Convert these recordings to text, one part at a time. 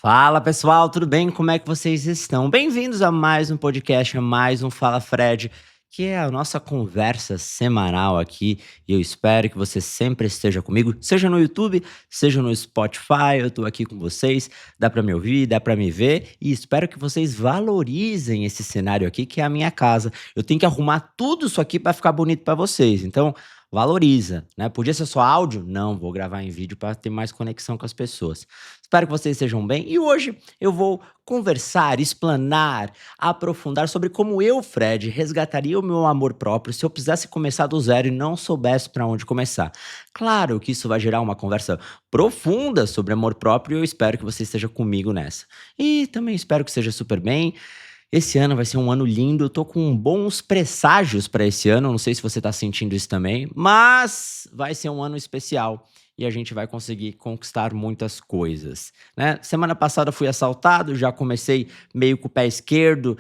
Fala pessoal, tudo bem? Como é que vocês estão? Bem-vindos a mais um podcast, a mais um Fala Fred, que é a nossa conversa semanal aqui. E eu espero que você sempre esteja comigo, seja no YouTube, seja no Spotify. Eu tô aqui com vocês, dá pra me ouvir, dá pra me ver e espero que vocês valorizem esse cenário aqui, que é a minha casa. Eu tenho que arrumar tudo isso aqui pra ficar bonito pra vocês. Então, valoriza, né? Podia ser só áudio? Não, vou gravar em vídeo para ter mais conexão com as pessoas. Espero que vocês estejam bem. E hoje eu vou conversar, explanar, aprofundar sobre como eu, Fred, resgataria o meu amor próprio se eu precisasse começar do zero e não soubesse para onde começar. Claro que isso vai gerar uma conversa profunda sobre amor próprio e eu espero que você esteja comigo nessa. E também espero que seja super bem. Esse ano vai ser um ano lindo, eu tô com bons presságios para esse ano, não sei se você tá sentindo isso também, mas vai ser um ano especial e a gente vai conseguir conquistar muitas coisas, né. Semana passada fui assaltado, já comecei meio com o pé esquerdo,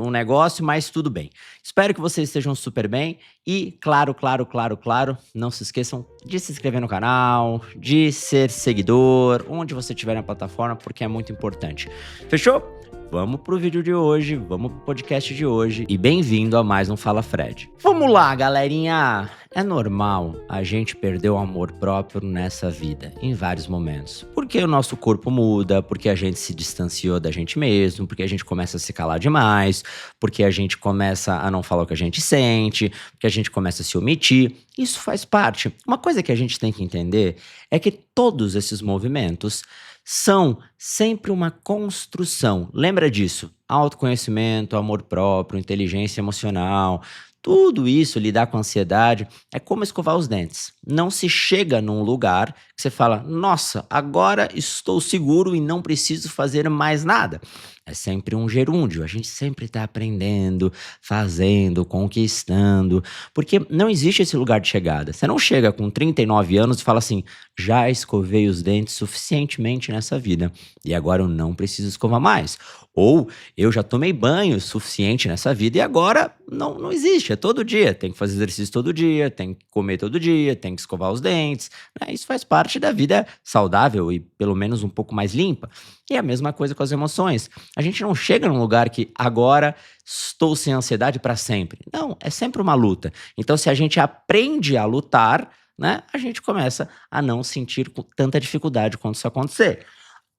um negócio, mas tudo bem. Espero que vocês estejam super bem e claro, claro, claro, claro, não se esqueçam de se inscrever no canal, de ser seguidor, onde você estiver na plataforma, porque é muito importante. Fechou? Vamos pro vídeo de hoje, vamos pro podcast de hoje e bem-vindo a mais um Fala Fred. Vamos lá, galerinha! É normal a gente perder o amor próprio nessa vida, em vários momentos. Porque o nosso corpo muda, porque a gente se distanciou da gente mesmo, porque a gente começa a se calar demais, porque a gente começa a não falar o que a gente sente, porque a gente começa a se omitir. Isso faz parte. Uma coisa que a gente tem que entender é que todos esses movimentos são sempre uma construção. Lembra disso? Autoconhecimento, amor próprio, inteligência emocional, tudo isso, lidar com ansiedade, é como escovar os dentes. Não se chega num lugar que você fala, nossa, agora estou seguro e não preciso fazer mais nada. É sempre um gerúndio, a gente sempre está aprendendo, fazendo, conquistando, porque não existe esse lugar de chegada. Você não chega com 39 anos e fala assim, já escovei os dentes suficientemente nessa vida e agora eu não preciso escovar mais. Ou eu já tomei banho suficiente nessa vida e agora não existe, é todo dia. Tem que fazer exercício todo dia, tem que comer todo dia, tem que escovar os dentes, né? Isso faz parte da vida saudável e pelo menos um pouco mais limpa. E a mesma coisa com as emoções. A gente não chega num lugar que agora estou sem ansiedade para sempre. Não, é sempre uma luta. Então, se a gente aprende a lutar, né, a gente começa a não sentir com tanta dificuldade quando isso acontecer.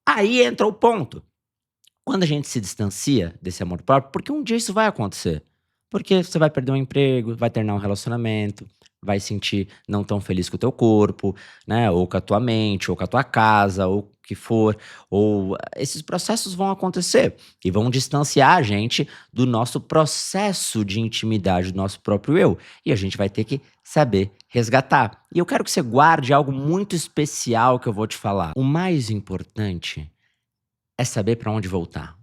Aí entra o ponto. Quando a gente se distancia desse amor próprio, porque um dia isso vai acontecer. Porque você vai perder um emprego, vai terminar um relacionamento, vai sentir não tão feliz com o teu corpo, né? Ou com a tua mente, ou com a tua casa, ou o que for. Ou esses processos vão acontecer e vão distanciar a gente do nosso processo de intimidade, do nosso próprio eu. E a gente vai ter que saber resgatar. E eu quero que você guarde algo muito especial que eu vou te falar. O mais importante é saber para onde voltar.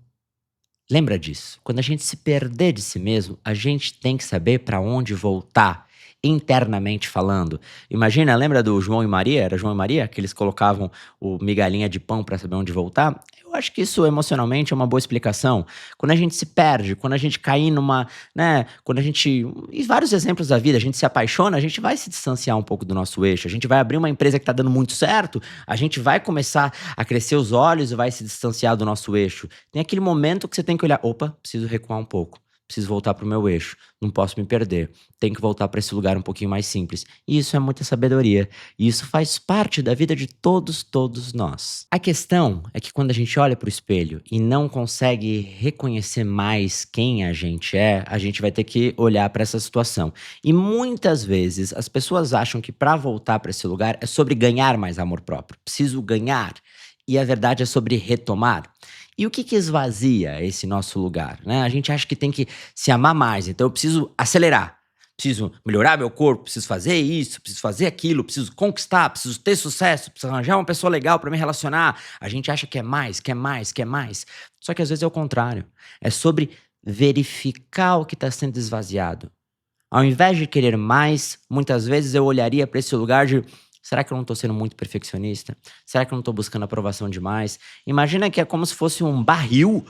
Lembra disso? Quando a gente se perder de si mesmo, a gente tem que saber para onde voltar, internamente falando. Imagina, lembra do João e Maria? Era João e Maria? Que eles colocavam o migalhinha de pão para saber onde voltar? Eu acho que isso emocionalmente é uma boa explicação. Quando a gente se perde, quando a gente cai numa, né, quando a gente, e vários exemplos da vida, a gente se apaixona, a gente vai se distanciar um pouco do nosso eixo, a gente vai abrir uma empresa que está dando muito certo, a gente vai começar a crescer os olhos e vai se distanciar do nosso eixo. Tem aquele momento que você tem que olhar, opa, preciso recuar um pouco. Preciso voltar para o meu eixo, não posso me perder. Tenho que voltar para esse lugar um pouquinho mais simples. E isso é muita sabedoria. E isso faz parte da vida de todos nós. A questão é que quando a gente olha para o espelho e não consegue reconhecer mais quem a gente é, a gente vai ter que olhar para essa situação. E muitas vezes as pessoas acham que para voltar para esse lugar é sobre ganhar mais amor próprio. Preciso ganhar. E a verdade é sobre retomar. E o que esvazia esse nosso lugar, né? A gente acha que tem que se amar mais, então eu preciso acelerar, preciso melhorar meu corpo, preciso fazer isso, preciso fazer aquilo, preciso conquistar, preciso ter sucesso, preciso arranjar uma pessoa legal para me relacionar. A gente acha que é mais, quer mais, quer mais. Só que às vezes é o contrário. É sobre verificar o que está sendo esvaziado. Ao invés de querer mais, muitas vezes eu olharia para esse lugar de será que eu não estou sendo muito perfeccionista? Será que eu não estou buscando aprovação demais? Imagina que é como se fosse um barril,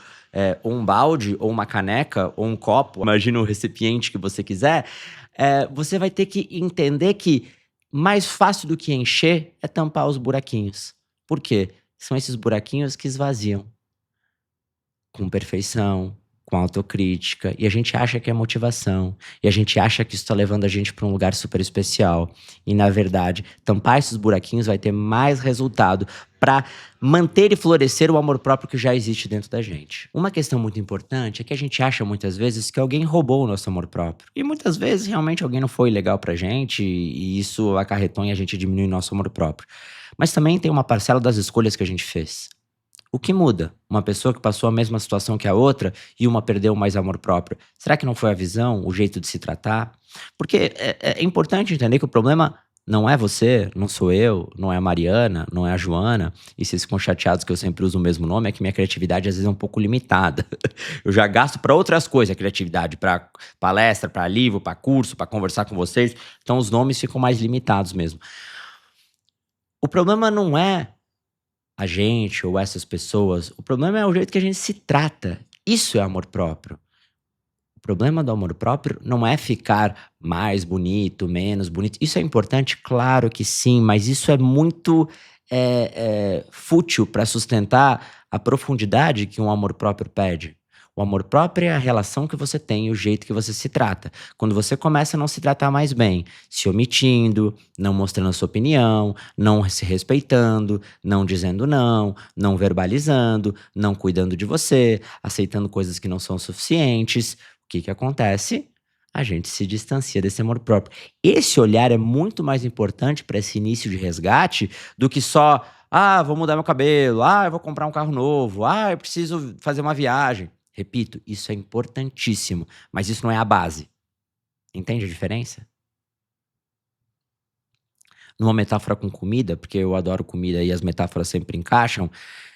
ou um balde, ou uma caneca, ou um copo. Imagina o recipiente que você quiser. Você vai ter que entender que mais fácil do que encher é tampar os buraquinhos. Por quê? São esses buraquinhos que esvaziam com perfeição, com autocrítica, e a gente acha que é motivação, e a gente acha que isso está levando a gente para um lugar super especial. E na verdade, tampar esses buraquinhos vai ter mais resultado para manter e florescer o amor próprio que já existe dentro da gente. Uma questão muito importante é que a gente acha muitas vezes que alguém roubou o nosso amor próprio. E muitas vezes realmente alguém não foi legal pra gente e isso acarretou em a gente diminuir nosso amor próprio. Mas também tem uma parcela das escolhas que a gente fez. O que muda? Uma pessoa que passou a mesma situação que a outra e uma perdeu mais amor próprio. Será que não foi a visão, o jeito de se tratar? Porque é importante entender que o problema não é você, não sou eu, não é a Mariana, não é a Joana. E vocês ficam chateados que eu sempre uso o mesmo nome, é que minha criatividade às vezes é um pouco limitada. Eu já gasto para outras coisas a criatividade, para palestra, para livro, para curso, para conversar com vocês. Então os nomes ficam mais limitados mesmo. O problema não é a gente ou essas pessoas, o problema é o jeito que a gente se trata. Isso é amor próprio. O problema do amor próprio não é ficar mais bonito, menos bonito. Isso é importante, claro que sim, mas isso é muito fútil para sustentar a profundidade que um amor próprio pede. O amor próprio é a relação que você tem e o jeito que você se trata. Quando você começa a não se tratar mais bem, se omitindo, não mostrando a sua opinião, não se respeitando, não dizendo não, não verbalizando, não cuidando de você, aceitando coisas que não são suficientes, o que que acontece? A gente se distancia desse amor próprio. Esse olhar é muito mais importante para esse início de resgate do que só, ah, vou mudar meu cabelo, ah, eu vou comprar um carro novo, ah, eu preciso fazer uma viagem. Repito, isso é importantíssimo, mas isso não é a base. Entende a diferença? Numa metáfora com comida, porque eu adoro comida e as metáforas sempre encaixam,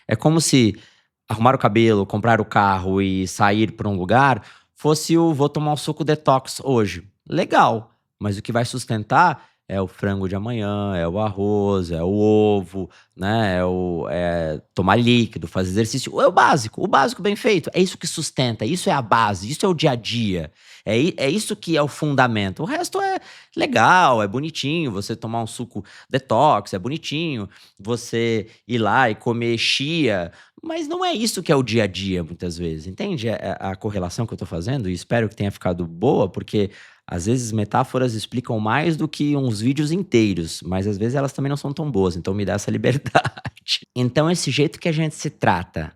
é como se arrumar o cabelo, comprar o carro e sair para um lugar fosse o vou tomar um suco detox hoje. Legal, mas o que vai sustentar é o frango de amanhã, é o arroz, é o ovo, né? É tomar líquido, fazer exercício. É o básico bem feito. É isso que sustenta, isso é a base, isso é o dia a dia. É isso que é o fundamento. O resto é legal, é bonitinho. Você tomar um suco detox, é bonitinho. Você ir lá e comer chia, mas não é isso que é o dia a dia, muitas vezes, entende a correlação que eu tô fazendo? E espero que tenha ficado boa, porque às vezes metáforas explicam mais do que uns vídeos inteiros, mas às vezes elas também não são tão boas, então me dá essa liberdade. Então esse jeito que a gente se trata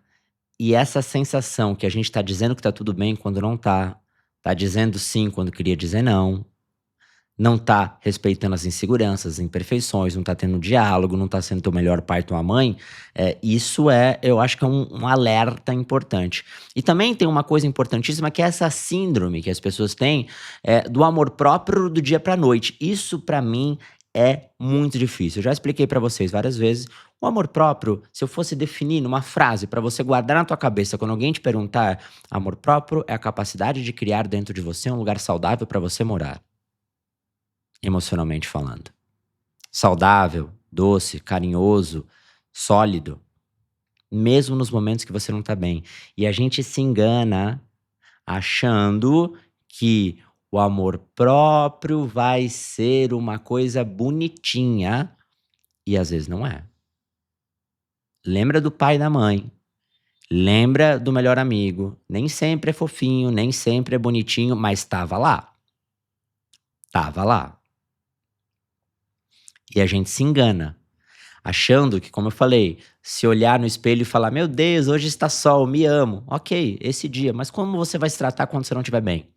e essa sensação que a gente tá dizendo que tá tudo bem quando não tá, tá dizendo sim quando queria dizer não, não tá respeitando as inseguranças, as imperfeições, não tá tendo diálogo, não tá sendo teu melhor pai, tua mãe, isso eu acho que é um alerta importante. E também tem uma coisa importantíssima que é essa síndrome que as pessoas têm, do amor próprio do dia pra noite. Isso pra mim é muito difícil. Eu já expliquei pra vocês várias vezes. O amor próprio, se eu fosse definir numa frase pra você guardar na tua cabeça quando alguém te perguntar, amor próprio é a capacidade de criar dentro de você um lugar saudável pra você morar. Emocionalmente falando. Saudável, doce, carinhoso, sólido, mesmo nos momentos que você não tá bem. E a gente se engana achando que o amor próprio vai ser uma coisa bonitinha e às vezes não é. Lembra do pai e da mãe, lembra do melhor amigo, nem sempre é fofinho, nem sempre é bonitinho, mas estava lá, estava lá. E a gente se engana, achando que, como eu falei, se olhar no espelho e falar: "Meu Deus, hoje está sol, me amo". Ok, esse dia, mas como você vai se tratar quando você não estiver bem?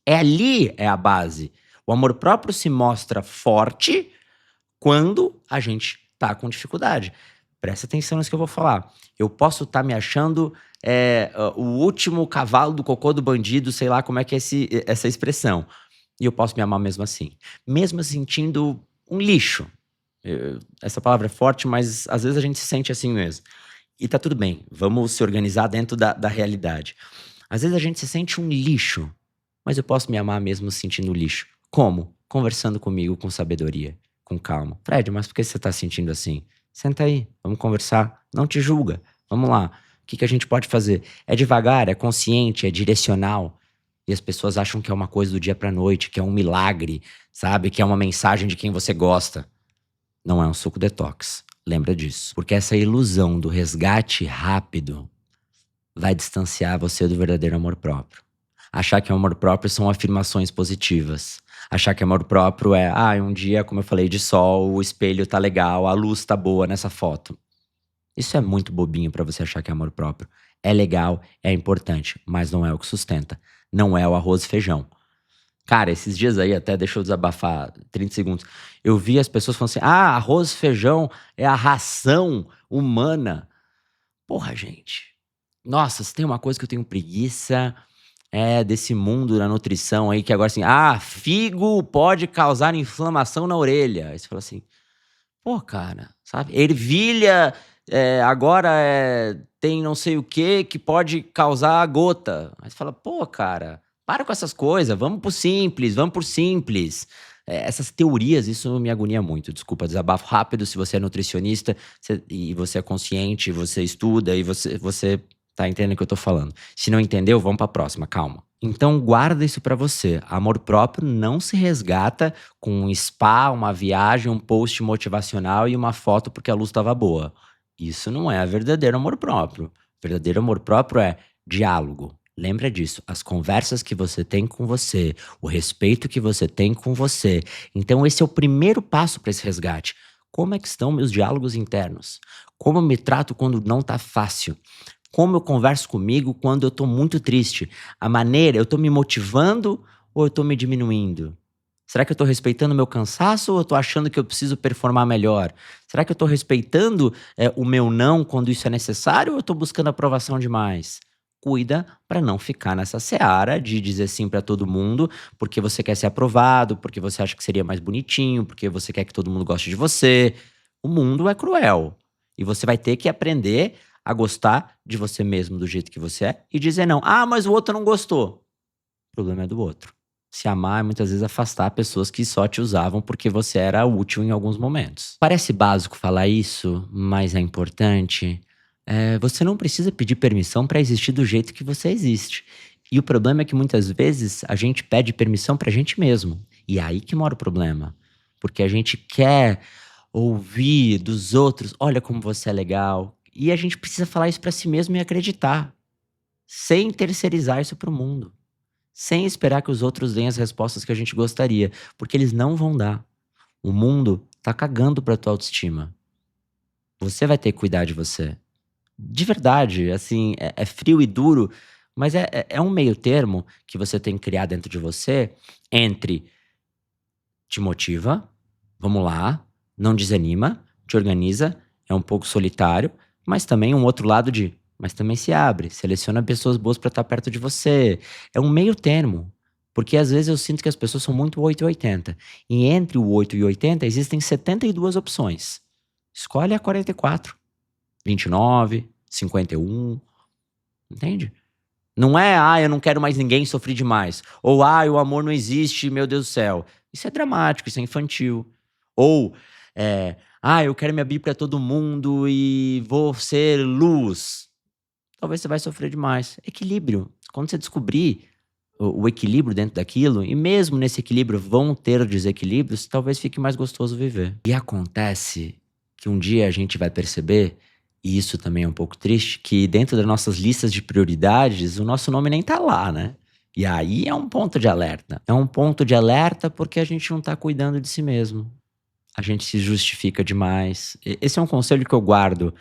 É a base. O amor próprio se mostra forte quando a gente tá com dificuldade. Presta atenção nisso que eu vou falar. Eu posso estar me achando, o último cavalo do cocô do bandido, sei lá como é que é essa expressão, e eu posso me amar mesmo assim. Mesmo sentindo um lixo. Essa palavra é forte, mas às vezes a gente se sente assim mesmo. E tá tudo bem, vamos se organizar dentro da realidade. Às vezes a gente se sente um lixo, mas eu posso me amar mesmo se sentindo lixo. Como? Conversando comigo com sabedoria, com calma. Fred, mas por que você tá sentindo assim? Senta aí, vamos conversar. Não te julga. Vamos lá. O que que a gente pode fazer? É devagar, é consciente, é direcional. E as pessoas acham que é uma coisa do dia pra noite, que é um milagre, sabe? Que é uma mensagem de quem você gosta. Não é um suco detox. Lembra disso. Porque essa ilusão do resgate rápido vai distanciar você do verdadeiro amor próprio. Achar que amor próprio são afirmações positivas. Achar que amor próprio é, um dia, como eu falei, de sol, o espelho tá legal, a luz tá boa nessa foto. Isso é muito bobinho pra você achar que é amor próprio. É legal, é importante, mas não é o que sustenta. Não é o arroz e feijão. Cara, esses dias aí, até deixa eu desabafar 30 segundos. Eu vi as pessoas falando assim: arroz e feijão é a ração humana. Porra, gente. Nossa, se tem uma coisa que eu tenho preguiça, é desse mundo da nutrição aí, que agora assim, figo pode causar inflamação na orelha. Aí você fala assim, pô, cara, sabe? Ervilha, agora tem não sei o que pode causar gota. Aí você fala, pô, cara, para com essas coisas, vamos pro simples, vamos por simples. Essas teorias, isso me agonia muito. Desculpa, desabafo rápido. Se você é nutricionista e você é consciente, você estuda e você tá entendendo o que eu tô falando. Se não entendeu, vamos pra próxima, calma. Então guarda isso pra você. Amor próprio não se resgata com um spa, uma viagem, um post motivacional e uma foto porque a luz estava boa. Isso não é verdadeiro amor próprio. Verdadeiro amor próprio é diálogo. Lembra disso, as conversas que você tem com você, o respeito que você tem com você. Então esse é o primeiro passo para esse resgate. Como é que estão meus diálogos internos? Como eu me trato quando não tá fácil? Como eu converso comigo quando eu tô muito triste? A maneira, eu tô me motivando ou eu tô me diminuindo? Será que eu tô respeitando o meu cansaço ou eu tô achando que eu preciso performar melhor? Será que eu tô respeitando, o meu não quando isso é necessário ou eu tô buscando aprovação demais? Cuida pra não ficar nessa seara de dizer sim pra todo mundo, porque você quer ser aprovado, porque você acha que seria mais bonitinho, porque você quer que todo mundo goste de você. O mundo é cruel e você vai ter que aprender a gostar de você mesmo do jeito que você é e dizer não. Mas o outro não gostou. O problema é do outro. Se amar é muitas vezes afastar pessoas que só te usavam porque você era útil em alguns momentos. Parece básico falar isso, mas é importante. Você não precisa pedir permissão para existir do jeito que você existe. E o problema é que muitas vezes a gente pede permissão pra gente mesmo. E é aí que mora o problema. Porque a gente quer ouvir dos outros, olha como você é legal. E a gente precisa falar isso pra si mesmo e acreditar, sem terceirizar isso pro mundo, sem esperar que os outros deem as respostas que a gente gostaria, porque eles não vão dar. O mundo tá cagando pra tua autoestima. Você vai ter que cuidar de você. De verdade, assim, é frio e duro, mas é um meio termo que você tem que criar dentro de você entre te motiva, vamos lá, não desanima, te organiza, é um pouco solitário, mas também um outro lado mas também se abre, seleciona pessoas boas pra estar perto de você. É um meio termo, porque às vezes eu sinto que as pessoas são muito 8 e 80. E entre o 8 e 80 existem 72 opções. Escolhe a 44, 29, 51, entende? Não é, eu não quero mais ninguém sofrer demais. Ou, o amor não existe, meu Deus do céu. Isso é dramático, isso é infantil. Ou, eu quero me abrir pra todo mundo e vou ser luz. Talvez você vai sofrer demais. Equilíbrio. Quando você descobrir o equilíbrio dentro daquilo, e mesmo nesse equilíbrio vão ter desequilíbrios, talvez fique mais gostoso viver. E acontece que um dia a gente vai perceber, e isso também é um pouco triste, que dentro das nossas listas de prioridades, o nosso nome nem tá lá, né? E aí é um ponto de alerta. É um ponto de alerta porque a gente não tá cuidando de si mesmo. A gente se justifica demais. Esse é um conselho que eu guardo.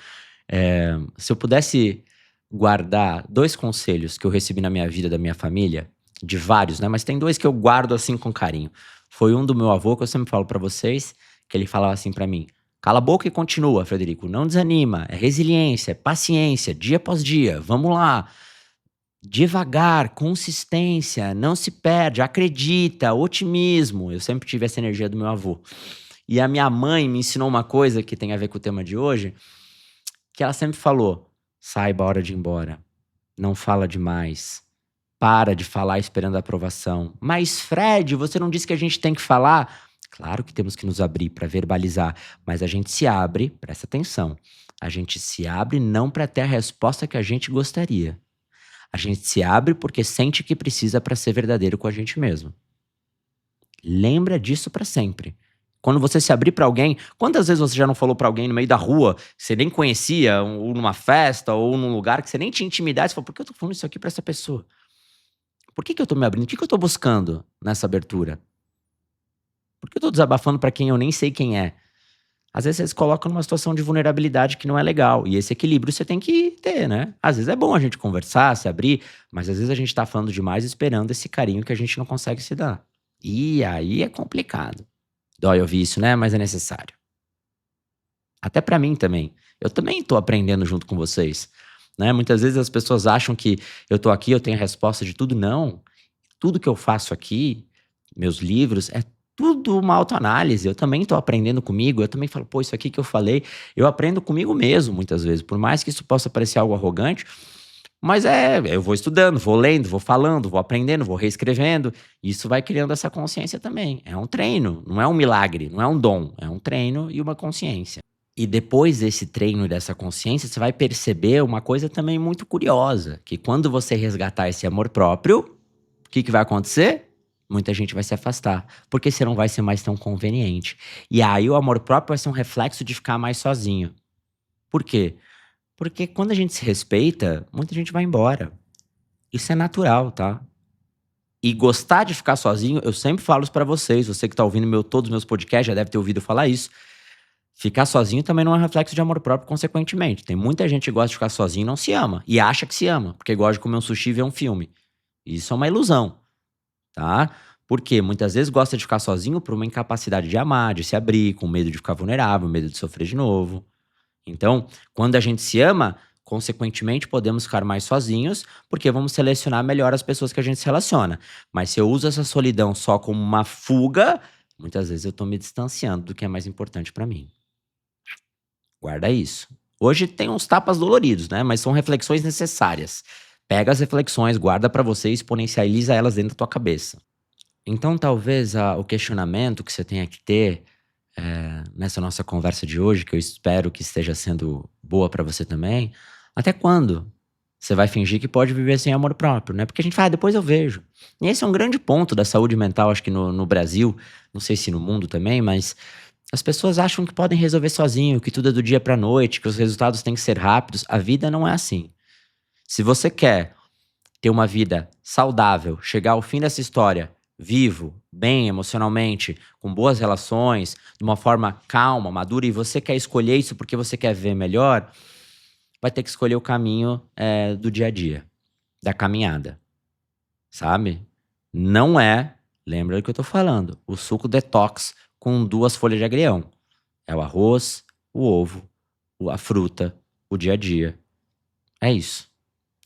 Se eu pudesse guardar 2 conselhos que eu recebi na minha vida da minha família, de vários, né, mas tem 2 que eu guardo, assim, com carinho. Foi um do meu avô, que eu sempre falo pra vocês, que ele falava assim pra mim: "Cala a boca e continua, Frederico, não desanima, é resiliência, é paciência, dia após dia, vamos lá, devagar, consistência, não se perde, acredita, otimismo". Eu sempre tive essa energia do meu avô. E a minha mãe me ensinou uma coisa que tem a ver com o tema de hoje, que ela sempre falou: "Saiba a hora de ir embora, não fala demais, para de falar esperando a aprovação". "Mas Fred, você não disse que a gente tem que falar?". Claro que temos que nos abrir para verbalizar, mas a gente se abre, presta atenção, a gente se abre não para ter a resposta que a gente gostaria. A gente se abre porque sente que precisa para ser verdadeiro com a gente mesmo. Lembra disso para sempre. Quando você se abrir pra alguém, quantas vezes você já não falou pra alguém no meio da rua, que você nem conhecia, ou numa festa, ou num lugar que você nem tinha intimidade, você falou: "Por que eu tô falando isso aqui pra essa pessoa? Por que que eu tô me abrindo? O que que eu tô buscando nessa abertura? Por que eu tô desabafando pra quem eu nem sei quem é?" Às vezes você se coloca numa situação de vulnerabilidade que não é legal, e esse equilíbrio você tem que ter, né. Às vezes é bom a gente conversar, se abrir, mas às vezes a gente tá falando demais esperando esse carinho que a gente não consegue se dar. E aí é complicado. Dói ouvir isso, né, mas é necessário. Até pra mim também. Eu também tô aprendendo junto com vocês, né. Muitas vezes as pessoas acham que eu tô aqui, eu tenho a resposta de tudo. Não, tudo que eu faço aqui, meus livros, é tudo uma autoanálise. Eu também tô aprendendo comigo, eu também falo: "Pô, isso aqui que eu falei", eu aprendo comigo mesmo muitas vezes, por mais que isso possa parecer algo arrogante, mas eu vou estudando, vou lendo, vou falando, vou aprendendo, vou reescrevendo, e isso vai criando essa consciência também. É um treino, não é um milagre, não é um dom, é um treino e uma consciência. E depois desse treino e dessa consciência, você vai perceber uma coisa também muito curiosa, que quando você resgatar esse amor próprio, o que que vai acontecer? Muita gente vai se afastar, porque você não vai ser mais tão conveniente. E aí o amor próprio vai ser um reflexo de ficar mais sozinho. Por quê? Porque quando a gente se respeita, muita gente vai embora. Isso é natural, tá? E gostar de ficar sozinho, eu sempre falo isso pra vocês, você que tá ouvindo todos os meus podcasts já deve ter ouvido falar isso. Ficar sozinho também não é um reflexo de amor próprio, consequentemente. Tem muita gente que gosta de ficar sozinho e não se ama. E acha que se ama, porque gosta de comer um sushi e ver um filme. Isso é uma ilusão, tá? Porque muitas vezes gosta de ficar sozinho por uma incapacidade de amar, de se abrir, com medo de ficar vulnerável, medo de sofrer de novo. Então, quando a gente se ama, consequentemente podemos ficar mais sozinhos, porque vamos selecionar melhor as pessoas que a gente se relaciona. Mas se eu uso essa solidão só como uma fuga, muitas vezes eu tô me distanciando do que é mais importante pra mim. Guarda isso. Hoje tem uns tapas doloridos, né, mas são reflexões necessárias. Pega as reflexões, guarda pra você e exponencializa elas dentro da tua cabeça. Então talvez o questionamento que você tenha que ter, nessa nossa conversa de hoje, que eu espero que esteja sendo boa pra você também, até quando você vai fingir que pode viver sem amor próprio, né? Porque a gente fala: "Ah, depois eu vejo". E esse é um grande ponto da saúde mental, acho que no Brasil, não sei se no mundo também, mas as pessoas acham que podem resolver sozinho, que tudo é do dia pra noite, que os resultados têm que ser rápidos. A vida não é assim. Se você quer ter uma vida saudável, chegar ao fim dessa história vivo, bem emocionalmente, com boas relações, de uma forma calma, madura, e você quer escolher isso porque você quer ver melhor, vai ter que escolher o caminho, do dia a dia, da caminhada, sabe? Não é, lembra do que eu tô falando, o suco detox com 2 folhas de agrião. É o arroz, o ovo, a fruta, o dia a dia. É isso.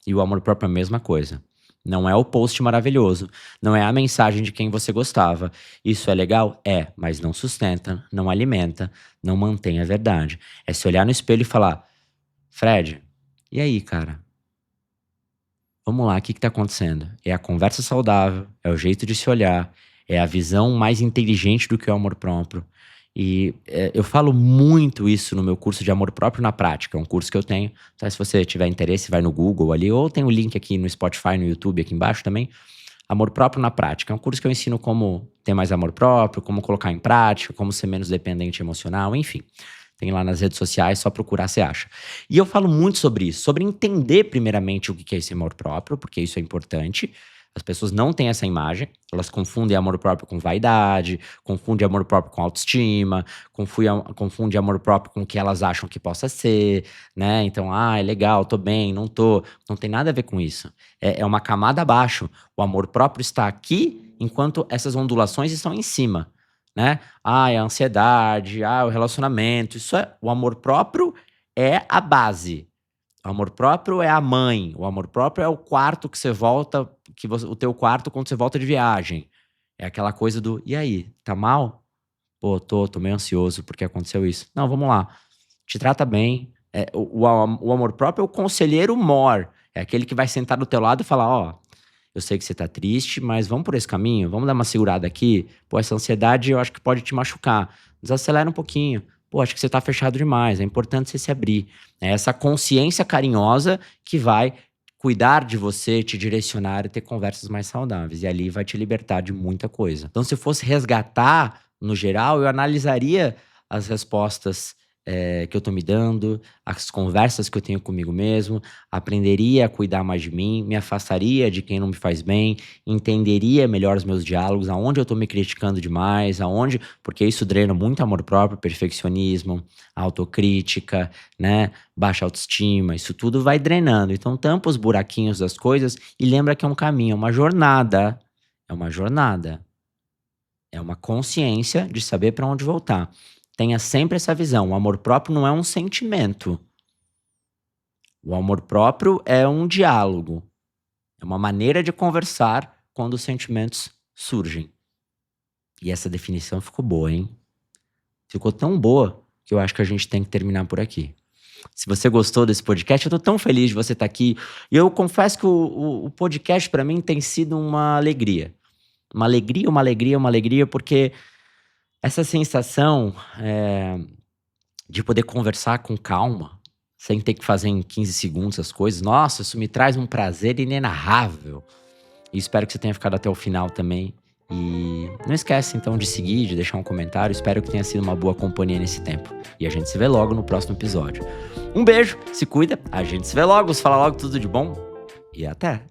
E o amor próprio é a mesma coisa. Não é o post maravilhoso, não é a mensagem de quem você gostava. Isso é legal? É, mas não sustenta, não alimenta, não mantém a verdade. É se olhar no espelho e falar: "Fred, e aí, cara? Vamos lá, o que que tá acontecendo?" É a conversa saudável, é o jeito de se olhar, é a visão mais inteligente do que o amor próprio. E, eu falo muito isso no meu curso de amor próprio na prática, é um curso que eu tenho, então se você tiver interesse vai no Google ali, ou tem o link aqui no Spotify, no YouTube aqui embaixo também, Amor Próprio na Prática. É um curso que eu ensino como ter mais amor próprio, como colocar em prática, como ser menos dependente emocional, enfim. Tem lá nas redes sociais, só procurar você acha. E eu falo muito sobre isso, sobre entender primeiramente o que é esse amor próprio, porque isso é importante. As pessoas não têm essa imagem, elas confundem amor próprio com vaidade, confundem amor próprio com autoestima, confundem amor próprio com o que elas acham que possa ser, né? Então, é legal, tô bem, não tô. Não tem nada a ver com isso. É uma camada abaixo. O amor próprio está aqui, enquanto essas ondulações estão em cima, né? É a ansiedade, o relacionamento. Isso é o amor próprio é a base. O amor próprio é a mãe, o amor próprio é o quarto que você volta, o teu quarto quando você volta de viagem. É aquela coisa do: "E aí, tá mal? Pô, tô meio ansioso porque aconteceu isso". Não, vamos lá, te trata bem. O amor próprio é o conselheiro mor, é aquele que vai sentar do teu lado e falar: "Ó, eu sei que você tá triste, mas vamos por esse caminho? Vamos dar uma segurada aqui? Pô, essa ansiedade eu acho que pode te machucar. Desacelera um pouquinho. Pô, acho que você tá fechado demais. É importante você se abrir". É essa consciência carinhosa que vai cuidar de você, te direcionar e ter conversas mais saudáveis. E ali vai te libertar de muita coisa. Então, se eu fosse resgatar no geral, eu analisaria as respostas, que eu tô me dando, as conversas que eu tenho comigo mesmo, aprenderia a cuidar mais de mim, me afastaria de quem não me faz bem, entenderia melhor os meus diálogos, aonde eu tô me criticando demais, aonde porque isso drena muito amor próprio, perfeccionismo, autocrítica, né, baixa autoestima, isso tudo vai drenando. Então tampa os buraquinhos das coisas e lembra que é um caminho, é uma jornada, é uma jornada. É uma consciência de saber para onde voltar. Tenha sempre essa visão, o amor próprio não é um sentimento, o amor próprio é um diálogo, é uma maneira de conversar quando os sentimentos surgem. E essa definição ficou boa, hein. Ficou tão boa, que eu acho que a gente tem que terminar por aqui. Se você gostou desse podcast, eu tô tão feliz de você estar aqui, e eu confesso que o podcast para mim tem sido uma alegria. Uma alegria, uma alegria, uma alegria, porque essa sensação, de poder conversar com calma, sem ter que fazer em 15 segundos as coisas, nossa, isso me traz um prazer inenarrável. E espero que você tenha ficado até o final também. E não esquece então de seguir, de deixar um comentário. Espero que tenha sido uma boa companhia nesse tempo. E a gente se vê logo no próximo episódio. Um beijo, se cuida, a gente se vê logo, se fala logo tudo de bom e até!